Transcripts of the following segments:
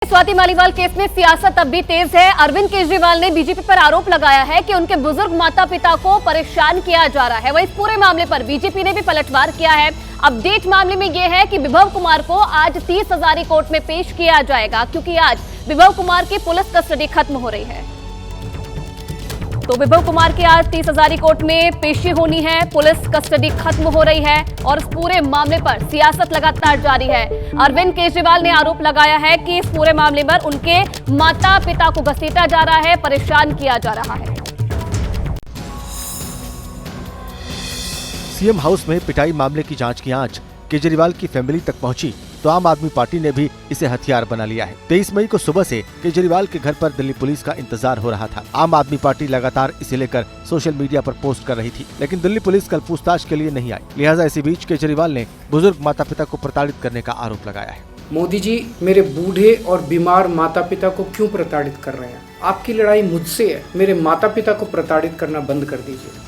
Swati Maliwal case में सियासत अब भी तेज है। अरविंद केजरीवाल ने बीजेपी पर आरोप लगाया है कि उनके बुजुर्ग माता पिता को परेशान किया जा रहा है। वहीं इस पूरे मामले पर बीजेपी ने भी पलटवार किया है। अपडेट मामले में यह है कि विभव कुमार को आज 30 हजारी कोर्ट में पेश किया जाएगा, क्योंकि आज विभव कुमार की पुलिस कस्टडी खत्म हो रही है। तो विभव कुमार की आज 30 हजारी कोर्ट में पेशी होनी है, पुलिस कस्टडी खत्म हो रही है और इस पूरे मामले पर सियासत लगातार जारी है। अरविंद केजरीवाल ने आरोप लगाया है कि इस पूरे मामले पर उनके माता पिता को घसीटा जा रहा है, परेशान किया जा रहा है। सीएम हाउस में पिटाई मामले की जांच की आंच केजरीवाल की फैमिली तक पहुंची तो आम आदमी पार्टी ने भी इसे हथियार बना लिया है। 23 मई को सुबह से केजरीवाल के घर पर दिल्ली पुलिस का इंतजार हो रहा था। आम आदमी पार्टी लगातार इसे लेकर सोशल मीडिया पर पोस्ट कर रही थी, लेकिन दिल्ली पुलिस कल पूछताछ के लिए नहीं आई। लिहाजा इसी बीच केजरीवाल ने बुजुर्ग माता पिता को प्रताड़ित करने का आरोप लगाया है। मोदी जी मेरे बूढ़े और बीमार माता पिता को क्यों प्रताड़ित कर रहे हैं? आपकी लड़ाई मुझसे है, मेरे माता पिता को प्रताड़ित करना बंद कर दीजिए।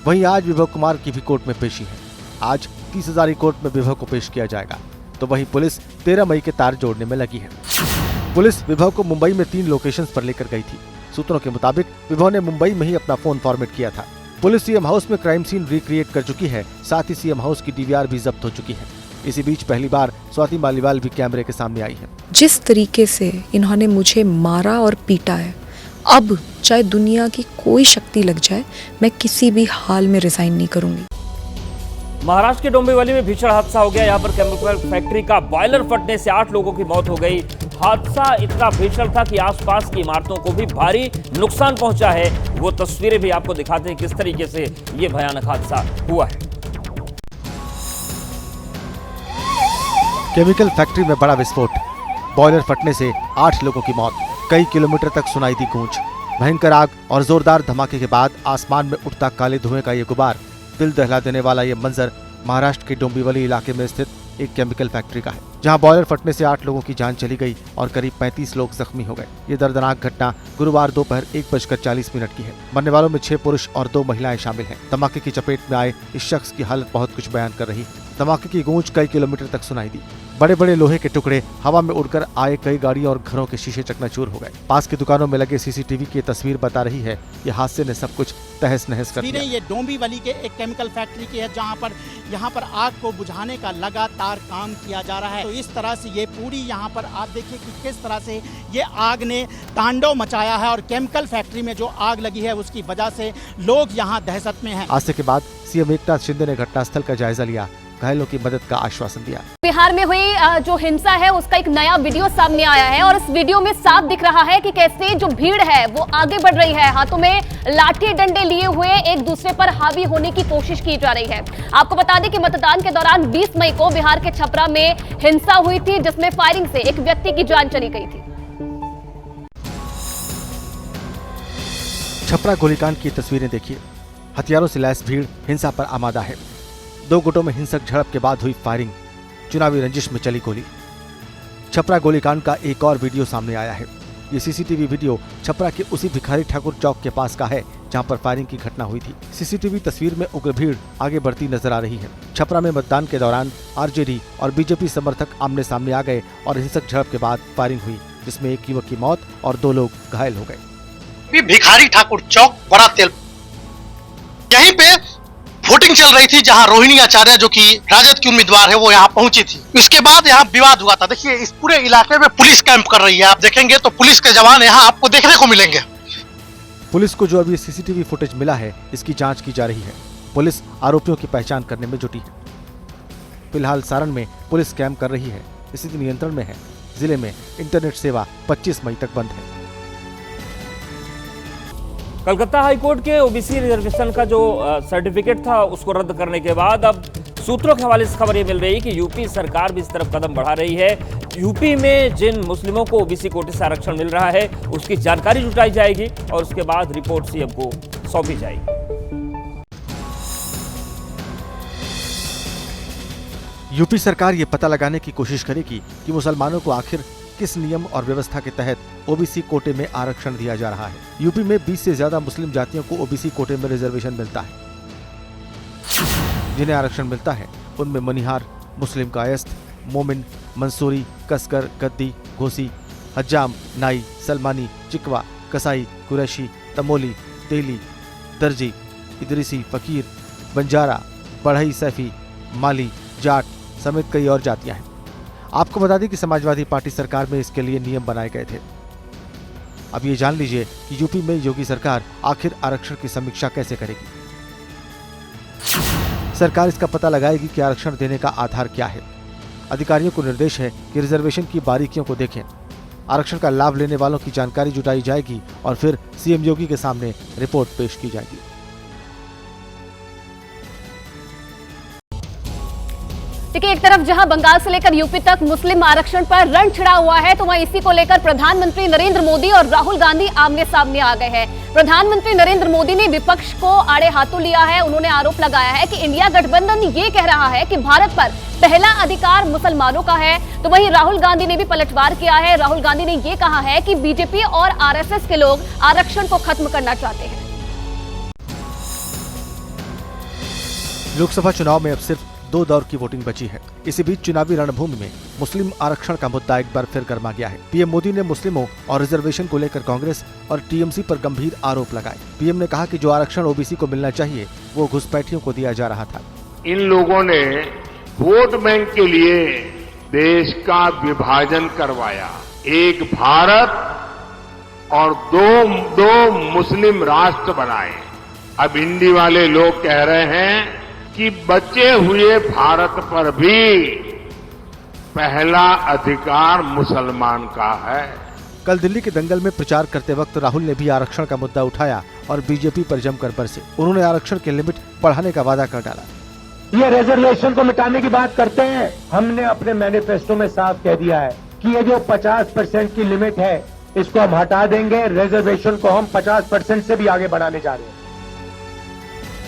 वहीं आज विभव कुमार की भी कोर्ट में पेशी है। आज 30 हजारी कोर्ट में विभव को पेश किया जाएगा। तो वहीं पुलिस 13 मई के तार जोड़ने में लगी है। पुलिस विभव को मुंबई में 3 लोकेशंस पर लेकर गई थी। सूत्रों के मुताबिक विभव ने मुंबई में ही अपना फोन फॉर्मेट किया था। पुलिस सीएम हाउस में क्राइम सीन रिक्रिएट कर चुकी है, साथ ही सीएम हाउस की डीवीआर भी जब्त हो चुकी है। इसी बीच पहली बार स्वाति मालीवाल भी कैमरे के सामने आई है। जिस तरीके से इन्होंने मुझे मारा और पीटा है, अब चाहे दुनिया की कोई शक्ति लग जाए, मैं किसी भी हाल में रिजाइन नहीं करूंगी। महाराष्ट्र के डोंबिवली में भीषण हादसा हो गया। यहाँ पर केमिकल फैक्ट्री का बॉयलर फटने से 8 लोगों की मौत हो गई। हादसा इतना भीषण था कि आसपास की इमारतों को भी भारी नुकसान पहुंचा है। वो तस्वीरें भी आपको दिखाते हैं किस तरीके से ये भयानक हादसा हुआ है। केमिकल फैक्ट्री में बड़ा विस्फोट, बॉयलर फटने से 8 लोगों की मौत। कई किलोमीटर तक सुनाई दी गूंज। भयंकर आग और जोरदार धमाके के बाद आसमान में उठता काले धुएं का ये गुबार, दिल दहला देने वाला ये मंजर महाराष्ट्र के डोंबिवली इलाके में स्थित एक केमिकल फैक्ट्री का है, जहां बॉयलर फटने से 8 लोगों की जान चली गई और करीब 35 लोग जख्मी हो गए। ये दर्दनाक घटना गुरुवार दोपहर 1:40 की है। मरने वालों में 6 पुरुष और 2 महिलाएं शामिल हैं। धमाके की चपेट में आए इस शख्स की हालत बहुत कुछ बयान कर रही है। धमाके की गूंज कई किलोमीटर तक सुनाई दी। बड़े बड़े लोहे के टुकड़े हवा में उड़कर आए, कई गाड़ियों और घरों के शीशे चकनाचूर हो गए। पास की दुकानों में लगे सीसीटीवी की तस्वीर बता रही है कि हादसे ने सब कुछ तहस नहस कर दिया। ये डोंबिवली के एक केमिकल फैक्ट्री की है, जहां पर यहाँ पर आग को बुझाने का लगातार काम किया जा रहा है। तो इस तरह से ये पूरी यहाँ पर आप देखिए कि किस तरह से ये आग ने तांडव मचाया है और केमिकल फैक्ट्री में जो आग लगी है उसकी वजह से लोग यहाँ दहशत में हैं। हादसे के बाद सीएम एकनाथ शिंदे ने घटनास्थल का जायजा लिया, घायलों की मदद का आश्वासन दिया। बिहार में हुई जो हिंसा है उसका एक नया वीडियो सामने आया है और इस वीडियो में साफ दिख रहा है कि कैसे जो भीड़ है वो आगे बढ़ रही है। हाथों में लाठी डंडे लिए हुए एक दूसरे पर हावी होने की कोशिश की जा रही है। आपको बता दें कि मतदान के दौरान 20 मई को बिहार के छपरा में हिंसा हुई थी, जिसमें फायरिंग से एक व्यक्ति की जान चली गई थी। छपरा गोलीकांड की तस्वीरें देखिए। हथियारों से लैस भीड़ हिंसा पर आमादा है। 2 गुटों में हिंसक झड़प के बाद हुई फायरिंग, चुनावी रंजिश में चली गोली। छपरा गोलीकांड का एक और वीडियो सामने आया है। ये सीसीटीवी वीडियो छपरा के उसी भिखारी ठाकुर चौक के पास का है, जहां पर फायरिंग की घटना हुई थी। सीसीटीवी तस्वीर में उग्र भीड़ आगे बढ़ती नजर आ रही है। छपरा में मतदान के दौरान आरजेडी और बीजेपी समर्थक आमने सामने आ गए और हिंसक झड़प के बाद फायरिंग हुई, जिसमें एक युवक की मौत और 2 लोग घायल हो गए। भिखारी ठाकुर चौक बड़ा तेल, यहीं पे वोटिंग चल रही थी, जहां रोहिणी आचार्य जो कि राजद की उम्मीदवार है वो यहाँ पहुंची थी। इसके बाद यहाँ विवाद हुआ था। देखिए इस पूरे इलाके में पुलिस कैंप कर रही है। आप देखेंगे तो पुलिस के जवान यहाँ आपको देखने को मिलेंगे। पुलिस को जो अभी सीसीटीवी फुटेज मिला है, इसकी जांच की जा रही है। पुलिस आरोपियों की पहचान करने में जुटी है। फिलहाल सारण में पुलिस कैंप कर रही है, स्थिति नियंत्रण में है। जिले में इंटरनेट सेवा 25 मई तक बंद है। कलकत्ता हाईकोर्ट के ओबीसी रिजर्वेशन का जो सर्टिफिकेट था उसको रद्द करने के बाद अब सूत्रों के हवाले से खबर ये मिल रही है कि यूपी सरकार भी इस तरफ कदम बढ़ा रही है। यूपी में जिन मुस्लिमों को ओबीसी कोटे से आरक्षण मिल रहा है उसकी जानकारी जुटाई जाएगी और उसके बाद रिपोर्ट सीएम को सौंपी जाएगी। यूपी सरकार ये पता लगाने की कोशिश करेगी कि मुसलमानों को आखिर किस नियम और व्यवस्था के तहत ओबीसी कोटे में आरक्षण दिया जा रहा है। यूपी में 20 से ज्यादा मुस्लिम जातियों को ओबीसी कोटे में रिजर्वेशन मिलता है। जिन्हें आरक्षण मिलता है उनमें मनिहार, मुस्लिम कायस्थ, मोमिन, मंसूरी, कसकर, गद्दी, घोसी, हज्जाम, नाई, सलमानी, चिकवा, कसाई, कुरैशी, तमोली, तेली, दर्जी, इदरीसी, फकीर, बंजारा, बढ़ई, सैफी, माली, जाट समेत कई और जातियां हैं। आपको बता दें कि समाजवादी पार्टी सरकार में इसके लिए नियम बनाए गए थे। अब ये जान लीजिए कि यूपी में योगी सरकार आखिर आरक्षण की समीक्षा कैसे करेगी। सरकार इसका पता लगाएगी कि आरक्षण देने का आधार क्या है। अधिकारियों को निर्देश है कि रिजर्वेशन की बारीकियों को देखें। आरक्षण का लाभ लेने वालों की जानकारी जुटाई जाएगी और फिर सीएम योगी के सामने रिपोर्ट पेश की जाएगी। देखिए, एक तरफ जहां बंगाल से लेकर यूपी तक मुस्लिम आरक्षण पर रण छिड़ा हुआ है, तो वहीं इसी को लेकर प्रधानमंत्री नरेंद्र मोदी और राहुल गांधी आमने सामने आ गए हैं। प्रधानमंत्री नरेंद्र मोदी ने विपक्ष को आड़े हाथों लिया है। उन्होंने आरोप लगाया है कि इंडिया गठबंधन ये कह रहा है कि भारत पर पहला अधिकार मुसलमानों का है, तो वहीं राहुल गांधी ने भी पलटवार किया है। राहुल गांधी ने ये कहा है कि बीजेपी और आरएसएस के लोग आरक्षण को खत्म करना चाहते हैं। लोकसभा चुनाव में अब सिर्फ 2 दौर की वोटिंग बची है। इसी बीच चुनावी रणभूमि में मुस्लिम आरक्षण का मुद्दा एक बार फिर गर्मा गया है। पीएम मोदी ने मुस्लिमों और रिजर्वेशन को लेकर कांग्रेस और टीएमसी पर गंभीर आरोप लगाए। पीएम ने कहा कि जो आरक्षण ओबीसी को मिलना चाहिए वो घुसपैठियों को दिया जा रहा था। इन लोगों ने वोट बैंक के लिए देश का विभाजन करवाया। एक भारत और दो मुस्लिम राष्ट्र बनाए। अब हिंदी वाले लोग कह रहे हैं कि बचे हुए भारत पर भी पहला अधिकार मुसलमान का है। कल दिल्ली के दंगल में प्रचार करते वक्त राहुल ने भी आरक्षण का मुद्दा उठाया और बीजेपी पर जमकर बरसे। उन्होंने आरक्षण के लिमिट बढ़ाने का वादा कर डाला। ये रिजर्वेशन को मिटाने की बात करते हैं। हमने अपने मैनिफेस्टो में साफ कह दिया है कि ये जो 50% की लिमिट है इसको हम हटा देंगे। रिजर्वेशन को हम 50% से भी आगे बढ़ाने जा रहे हैं।